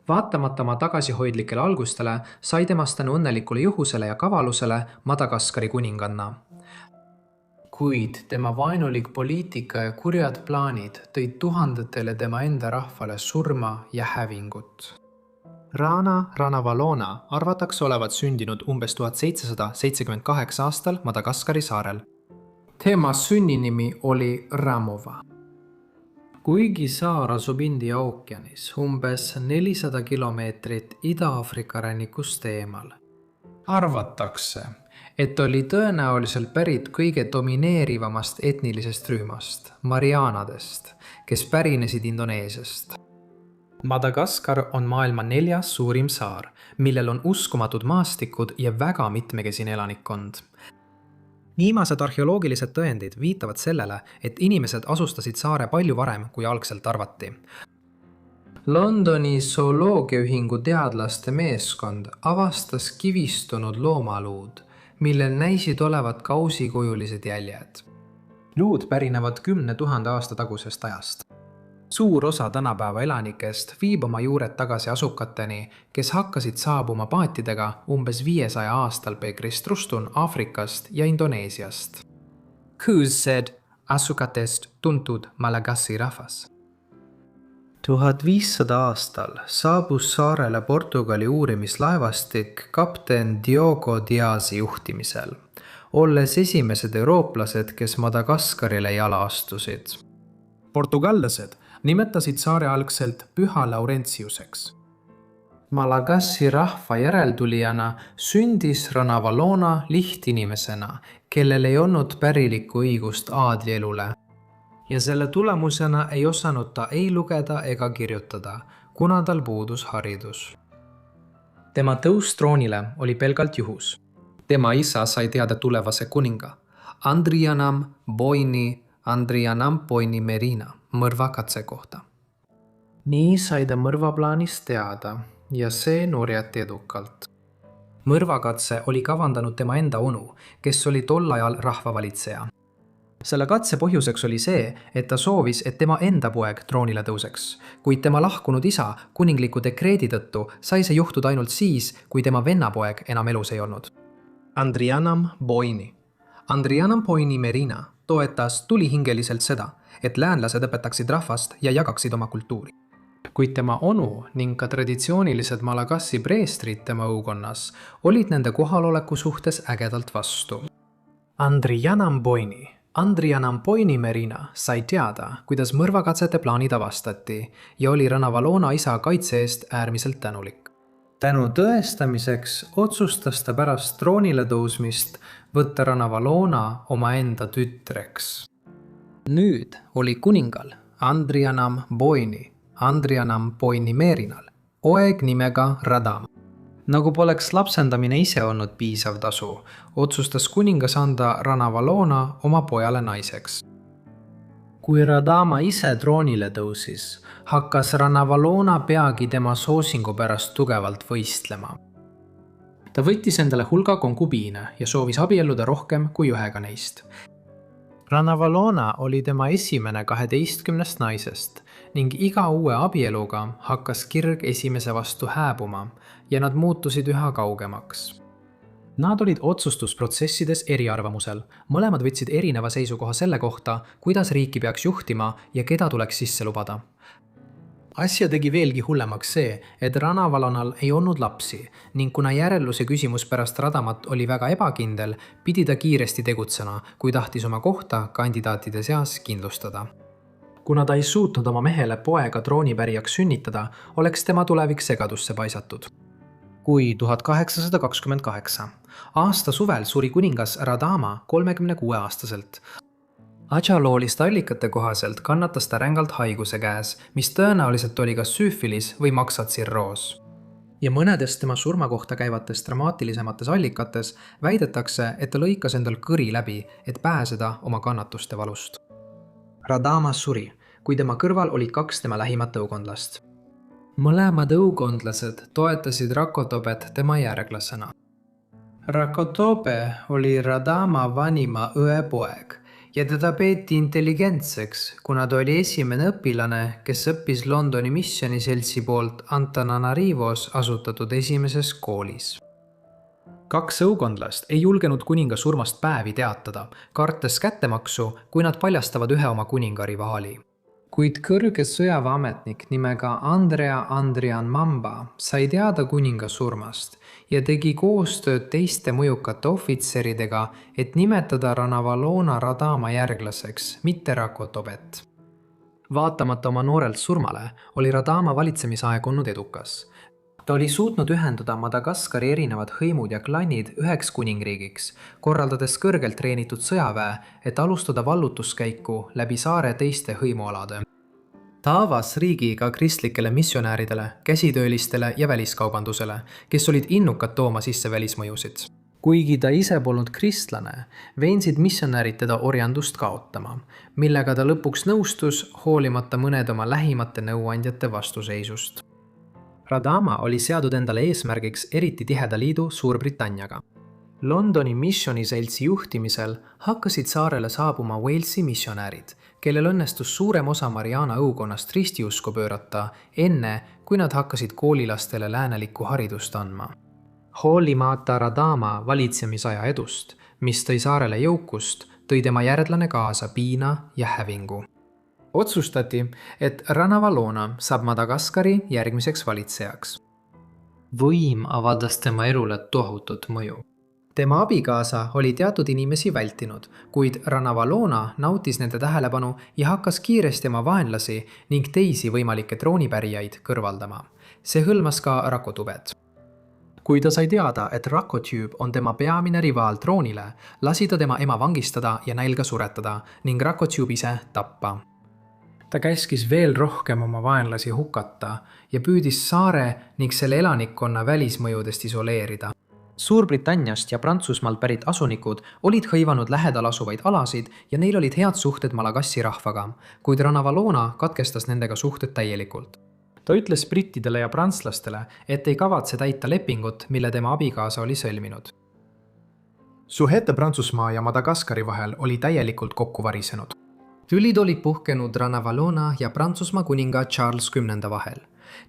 Vaatamata oma tagasihoidlikele algustele sai temast tänu õnnelikule juhusele ja kavalusele Madagaskari kuninganna. Kuid tema vaenulik poliitika ja kurjad plaanid tõid tuhandetele tema enda rahvale surma ja hävingut. Rana Ranavalona arvatakse olevat sündinud umbes 1778 aastal Madagaskari saarel. Tema sünninimi oli Ramova. Kuigi saar asub India ookeanis umbes 400 kilomeetrit Ida-Aafrika rannikust eemal, arvatakse, et oli tõenäoliselt pärit kõige domineerivamast etnilisest rühmast, Marianadest, kes pärinesid Indoneesiast. Madagaskar on maailma 4. suurim saar, millel on uskumatud maastikud ja väga mitmekesine elanikkond. Viimased arheoloogilised tõendid viitavad sellele, et inimesed asustasid saare palju varem, kui algselt arvati. Londoni zooloogiaühingu teadlaste meeskond avastas kivistunud loomaluud, millel näisid olevat kausikujulised jäljed. Luud pärinevad 10 000 aasta tagusest ajast. Suur osa tänapäeva elanikest viib oma juured tagasi asukateni, kes hakkasid saabuma paatidega umbes 500 aastal Pekrist Rustun Aafrikast ja Indoneesiast. Kuz said asukatest tuntud Malagasy rahvas. 1500 aastal saabus saarele Portugali uurimislaevastik kapten Diogo Diazi juhtimisel, olles esimesed eurooplased, kes Madagaskarile jala astusid. Portugallased nimetasid saare algselt Püha Laurentiuseks. Malagasy rahva järeltulijana sündis Ranavalona lihtinimesena, kellel ei olnud pärilikku õigust aadlielule. Ja selle tulemusena ei osanud ta ei lugeda ega kirjutada, kuna tal puudus haridus. Tema tõus troonile oli pelgalt juhus. Tema isa sai teada tulevase kuninga, Andrianam Poini Merina mõrvakatse kohta. Nii sai ta mõrvaplaanist teada ja see nurjati edukalt. Mõrvakatse oli kavandanud tema enda onu, kes oli tol ajal rahvavalitseja. Selle katse põhjuseks oli see, et ta soovis, et tema enda poeg troonile tõuseks, kuid tema lahkunud isa kuningliku dekreedi tõttu sai see juhtuda ainult siis, kui tema vennapoeg enam elus ei olnud. Andrianam Poini Merina toetas tulihingeliselt seda, et läänlased õpetaksid rahvast ja jagaksid oma kultuuri. Kuid tema onu ning ka traditsioonilised Malagasy preestrid tema õukonnas olid nende kohaloleku suhtes ägedalt vastu. Andrianam Poini Merina sai teada, kuidas mõrvakatsete plaanid avastati ja oli Ranavalona isa kaitse eest äärmiselt tänulik. Tänu tõestamiseks otsustas ta pärast troonile tõusmist võtta Ranavalona omaenda tütreks. Nüüd oli kuningal Andrianam Poini Merinal poeg nimega Radama. Nagu poleks lapsendamine ise olnud piisav tasu, otsustas kuningas anda Ranavalona oma pojale naiseks. Kui Radama ise troonile tõusis, hakkas Ranavalona peagi tema soosingu pärast tugevalt võistlema. Ta võttis endale hulga konkubiine ja soovis abielluda rohkem kui ühega neist. Ranavalona oli tema esimene 12 naisest ning iga uue abieluga hakkas kirg esimese vastu hääbuma ja nad muutusid üha kaugemaks. Nad olid otsustusprotsessides eriarvamusel, mõlemad võtsid erineva seisukoha selle kohta, kuidas riiki peaks juhtima ja keda tuleks sisse lubada. Asja tegi veelgi hullemaks see, et Ranavalonal ei olnud lapsi ning kuna järelluse küsimus pärast Radamat oli väga ebakindel, pidi ta kiiresti tegutsema, kui tahtis oma kohta kandidaatide seas kindlustada. Kuna ta ei suutnud oma mehele poega troonipärijaks sünnitada, oleks tema tulevik segadusse paisatud. Kui 1828 aasta suvel suri kuningas Radama 36-aastaselt. Ajalooliste allikate kohaselt kannatas ta rängalt haiguse käes, mis tõenäoliselt oli kas süüfilis või maksatsirroos. Ja mõnedes tema surma kohta käivates dramaatilisemates allikates väidetakse, et ta lõikas endal kõri läbi, et pääseda oma kannatuste valust. Radama suri, kui tema kõrval olid 2 tema lähimat õukondlast. Mõlemad õukondlased toetasid Rakotobet tema järglasena. Rakotobe oli Radama vanima õe poeg ja teda peeti intelligentseks, kuna ta oli esimene õpilane, kes õppis Londoni missiooniseltsi poolt Antananarivos asutatud esimeses koolis. 2 õukondlast ei julgenud kuninga surmast päevi teatada, kartes kättemaksu, kui nad paljastavad ühe oma kuninga rivaali. Kuid kõrge sõjaväeametnik nimega Andrea Andrian Mamba sai teada kuninga surmast ja tegi koostööd teiste mõjukate ohvitseridega, et nimetada Ranavalona Radama järglaseks, mitte Rakotobet. Vaatamata oma noorelt surmale oli Radama valitsemisaeg olnud edukas. Ta oli suutnud ühendada Madagaskari erinevad hõimud ja klannid üheks kuningriigiks, korraldades kõrgelt treenitud sõjaväe, et alustada vallutuskäiku läbi saare teiste hõimualade. Ta avas riigi ka kristlikele missionääridele, käsitöölistele ja väliskaubandusele, kes olid innukad tooma sisse välismõjusid. Kuigi ta ise polnud kristlane, veensid missionäärid teda orjandust kaotama, millega ta lõpuks nõustus hoolimata mõned oma lähimate nõuandjate vastuseisust. Radama oli seadud endale eesmärgiks eriti tiheda liidu Suurbritanniaga. Londoni missiooniseltsi juhtimisel hakkasid saarele saabuma Walesi missionäärid, kellel õnnestus suurem osa Mariana õukonnast ristiusku pöörata enne, kui nad hakkasid koolilastele läänelikku haridust andma. Hoolimata Radama valitsemisaja edust, mis tõi saarele jõukust, tõi tema järglane kaasa piina ja hävingu. Otsustati, et Ranavalona saab Madagaskari järgmiseks valitsejaks. Võim avaldas tema elule tohutut mõju. Tema abikaasa oli teatud inimesi vältinud, kuid Ranavalona nautis nende tähelepanu ja hakkas kiiresti oma vaenlasi ning teisi võimalikke troonipärijaid kõrvaldama. See hõlmas ka Rakotubet. Kui ta sai teada, et Rakotube on tema peamine rivaal troonile, lasi ta tema ema vangistada ja nälga suretada ning Rakotube ise tappa. Ta käskis veel rohkem oma vaenlasi hukata ja püüdis saare ning selle elanikkonna välismõjudest isoleerida. Suurbritanniast ja Prantsusmaalt pärit asunikud olid hõivanud lähedal asuvaid alasid ja neil olid head suhted Malagassi rahvaga, kuid Ranavalona katkestas nendega suhted täielikult. Ta ütles brittidele ja prantslastele, et ei kavatse täita lepingut, mille tema abikaasa oli sõlminud. Suhete Prantsusmaa ja Madagaskari vahel oli täielikult kokku varisenud. Tülid olid puhkenud Ranavalona ja Prantsusmaa kuninga Charles X vahel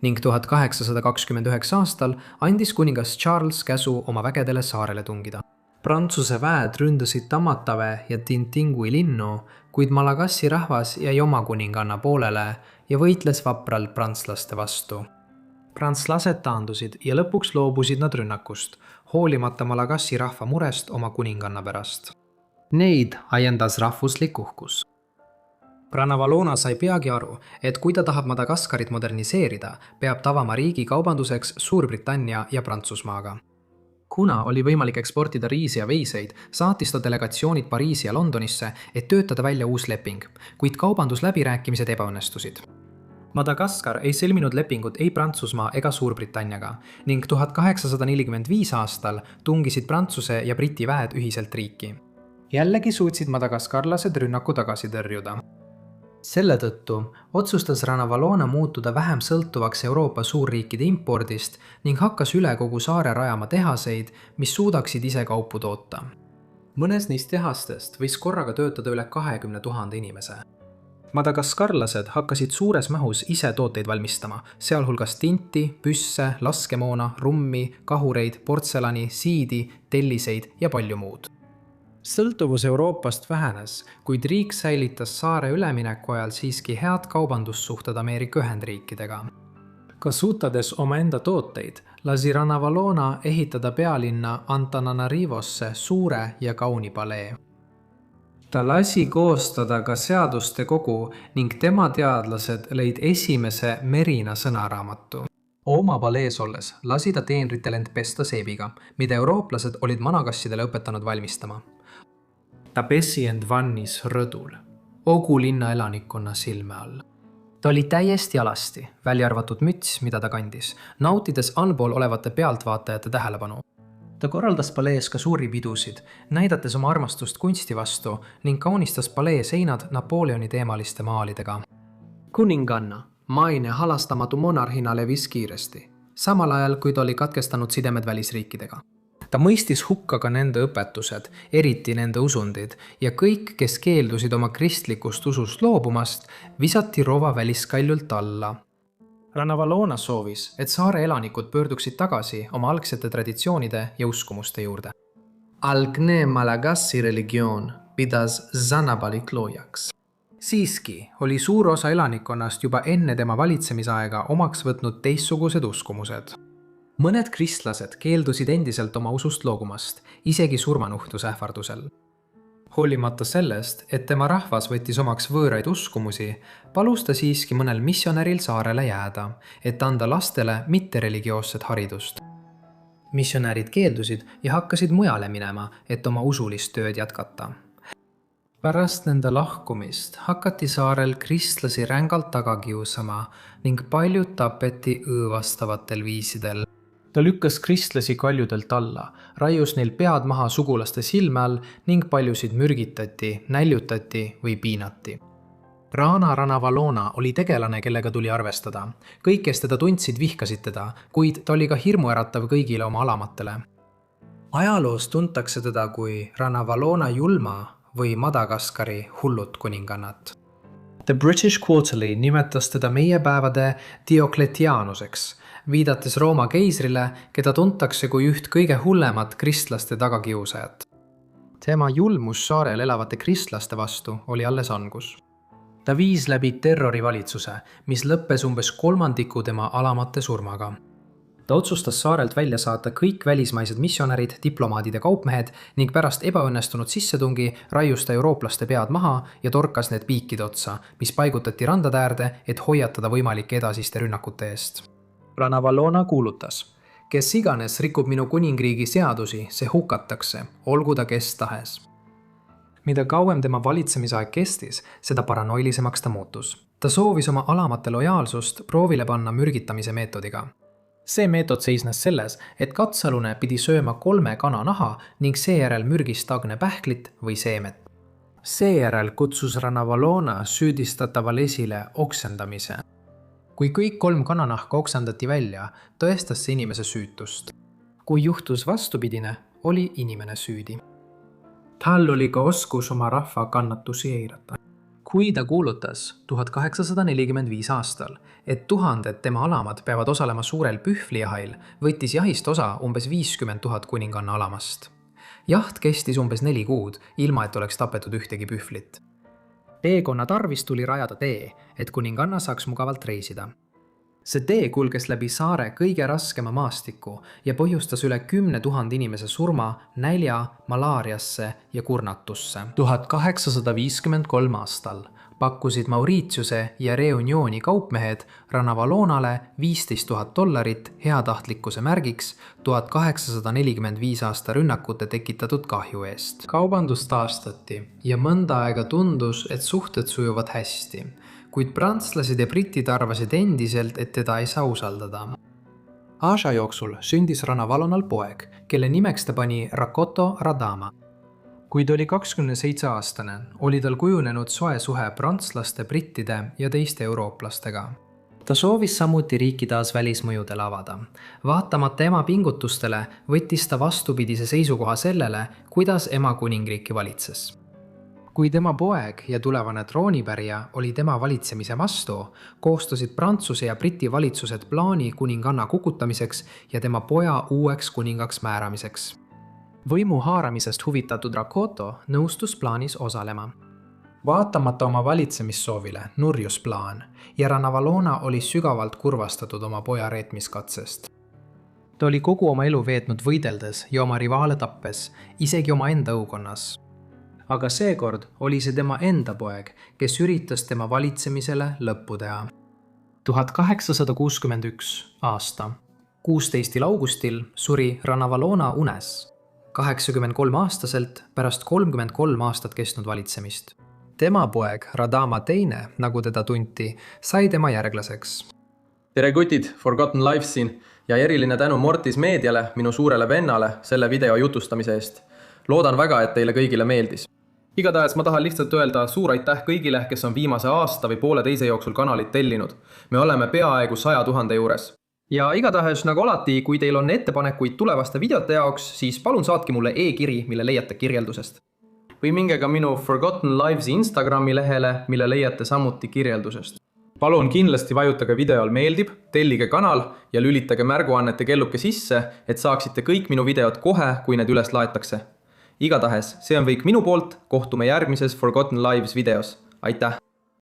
ning 1829 aastal andis kuningas Charles käsu oma vägedele saarele tungida. Prantsuse väed ründasid Tamatave ja Tintingui linnu, kuid Malagassi rahvas jäi oma kuninganna poolele ja võitles vapralt prantslaste vastu. Prantslased taandusid ja lõpuks loobusid nad rünnakust, hoolimata Malagassi rahva murest oma kuninganna pärast. Neid ajendas rahvuslik uhkus. Ranavalona sai peagi aru, et kui ta tahab Madagaskarit moderniseerida, peab ta avama riigi kaubanduseks Suurbritannia ja Prantsusmaaga. Kuna oli võimalik eksportida riisi ja veiseid, saatis ta delegatsioonid Pariisi ja Londonisse, et töötada välja uus leping, kuid kaubandusläbirääkimised ebaõnnestusid. Madagaskar ei sõlminud lepingut ei Prantsusmaa ega Suurbritanniaga ning 1845 aastal tungisid Prantsuse ja Briti väed ühiselt riiki. Jällegi suutsid madagaskarlased rünnaku tagasi tõrjuda. Selle tõttu otsustas Ranavalona muutuda vähem sõltuvaks Euroopa suurriikide impordist ning hakkas üle kogu saare rajama tehaseid, mis suudaksid ise kaupu toota. Mõnes neist tehastest võis korraga töötada üle 20 000 inimese. Madagaskarlased hakkasid suures mahus ise tooteid valmistama, sealhulgas tinti, püsse, laskemoona, rummi, kahureid, portselani, siidi, telliseid ja palju muud. Sõltuvus Euroopast vähenes, kuid riik säilitas saare ülemineku ajal siiski head kaubandussuhted Ameerika Ühendriikidega. Kasutades omaenda tooteid, lasi Ranavalona ehitada pealinna Antananarivosse suure ja kauni palee. Ta lasi koostada ka seaduste kogu ning tema teadlased lõid esimese Merina sõnaraamatu. Oma palees olles lasi ta teenritel end pesta seebiga, mida eurooplased olid manakassidele õpetanud valmistama. Ta pesi end vannis rõdul, Ogu linna elanikkonna silme all. Ta oli täiesti alasti, välja arvatud müts, mida ta kandis, nautides allpool olevate pealtvaatajate tähelepanu. Ta korraldas palees ka suuri pidusid, näidates oma armastust kunsti vastu ning kaunistas palee seinad Napoleoni teemaliste maalidega. Kuninganna, maine halastamatu monarhina levis kiiresti, samal ajal kui ta oli katkestanud sidemed välisriikidega. Ta mõistis hukka ka nende õpetused, eriti nende usundid, ja kõik, kes keeldusid oma kristlikust usust loobumast, visati rova väliskaljult alla. Rannavalona soovis, et saare elanikud pöörduksid tagasi oma algsete traditsioonide ja uskumuste juurde. Algne Malagassi religioon pidas Zanabalik loojaks. Siiski oli suur osa elanikkonnast juba enne tema valitsemisaega omaks võtnud teistsugused uskumused. Mõned kristlased keeldusid endiselt oma usust loobumast, isegi surmanuhtluse ähvardusel. Hoolimata sellest, et tema rahvas võttis omaks võõraid uskumusi, palus ta siiski mõnel missionäril saarele jääda, et anda lastele mittereligioosset haridust. Missionärid keeldusid ja hakkasid mujale minema, et oma usulist tööd jätkata. Pärast nende lahkumist hakati saarel kristlasi rängalt taga kiusama ning paljud tapeti õõvastavatel viisidel. Ta lükkas kristlasi kaljudelt alla, raius neil pead maha sugulaste silme all ning paljusid mürgitati, näljutati või piinati. Rana Rannavalona oli tegelane, kellega tuli arvestada. Kõik, kes teda tundsid, vihkasid teda, kuid ta oli ka hirmuäratav kõigile oma alamatele. Ajaloos tuntakse teda kui Rannavalona julma või Madagaskari hullut kuningannat. The British Quarterly nimetas teda meie päevade Diocletianuseks, viidates Rooma keisrile, keda tuntakse kui üht kõige hullemat kristlaste tagakiusajat. Tema julmus saarel elavate kristlaste vastu oli alles algus. Ta viis läbi terrorivalitsuse, mis lõppes umbes 1/3 tema alamate surmaga. Ta otsustas saarelt välja saata kõik välismaised missionärid, diplomaadid ja kaupmehed ning pärast ebaõnnestunud sissetungi raius ta eurooplaste pead maha ja torkas need piikide otsa, mis paigutati randade äärde, et hoiatada võimalike edasiste rünnakute eest. Rannavalona kuulutas: kes iganes rikub minu kuningriigi seadusi, see hukatakse, olgu ta kes tahes. Mida kauem tema valitsemisaeg kestis, seda paranoilisemaks ta muutus. Ta soovis oma alamate lojaalsust proovile panna mürgitamise meetodiga. See meetod seisnes selles, et katsealune pidi sööma 3 kana naha ning seejärel mürgist tagne pähklit või seemet. Seejärel kutsus Rannavalona süüdistataval esile oksendamise. Kui kõik 3 kananahka oksendati välja, tõestas see inimese süütust. Kui juhtus vastupidine, oli inimene süüdi. Tal oli ka oskus oma rahva kannatusi eirata. Kui ta kuulutas 1845 aastal, et 1000 tema alamad peavad osalema suurel pühvlijahail, võttis jahist osa umbes 50 000 kuninganna alamast. Jaht kestis umbes 4 kuud, ilma et oleks tapetud ühtegi pühvlit. Teekonna tarvis tuli rajada tee, et kuninganna saaks mugavalt reisida. See tee kulges läbi saare kõige raskema maastiku ja põhjustas üle 10 000 inimese surma, nälja, malaariasse ja kurnatusse. 1853 aastal pakkusid Mauritiuse ja Reunioni kaupmehed Rannavalonale $15,000 heatahtlikkuse märgiks 1845 aasta rünnakute tekitatud kahju eest. Kaubandus taastati ja mõnda aega tundus, et suhted sujuvad hästi, kuid prantslased ja britid arvasid endiselt, et teda ei saa usaldada. Aasa jooksul sündis Rannavalonal poeg, kelle nimeks ta pani Rakoto Radama. Kui ta oli 27-aastane, oli tal kujunenud soe suhe prantslaste, brittide ja teiste eurooplastega. Ta soovis samuti riiki taas välismõjudele avada. Vaatamata ema pingutustele võttis ta vastupidise seisukoha sellele, kuidas ema kuningriiki valitses. Kui tema poeg ja tulevane troonipärija oli tema valitsemise vastu, koostasid Prantsuse ja Briti valitsused plaani kuninganna kukutamiseks ja tema poja uueks kuningaks määramiseks. Võimu haaramisest huvitatud Rakoto nõustus plaanis osalema. Vaatamata oma valitsemissoovile nurjus plaan ja Rannavalona oli sügavalt kurvastatud oma poja reetmiskatsest. Ta oli kogu oma elu veetnud võideldes ja oma rivaale tappes, isegi oma enda õukonnas. Aga seekord oli see tema enda poeg, kes üritas tema valitsemisele lõppu teha. 1861 aasta. 16. augustil suri Rannavalona unes, 83-aastaselt pärast 33 aastat kestnud valitsemist. Tema poeg Radama teine, nagu teda tunti, sai tema järglaseks. Tere kutid, Forgotten Lives siin ja eriline tänu Mortis Meediale, minu suurele vennale, selle video jutustamise eest. Loodan väga, et teile kõigile meeldis. Igatahes ma tahan lihtsalt öelda suur aitäh kõigile, kes on viimase aasta või poole teise jooksul kanalit tellinud. Me oleme peaaegu 100 000 juures. ja igatahes nagu alati, kui teil on ettepanekuid tulevaste videote jaoks, siis palun saatke mulle e-kiri, mille leiate kirjeldusest. Või minge ka minu Forgotten Lives'i Instagrami lehele, mille leiate samuti kirjeldusest. Palun kindlasti vajutage videol meeldib, tellige kanal ja lülitage märguannete kelluke sisse, et saaksite kõik minu videod kohe, kui need üles laetakse. Igatahes, see on kõik minu poolt, kohtume järgmises Forgotten Lives videos. Aitäh!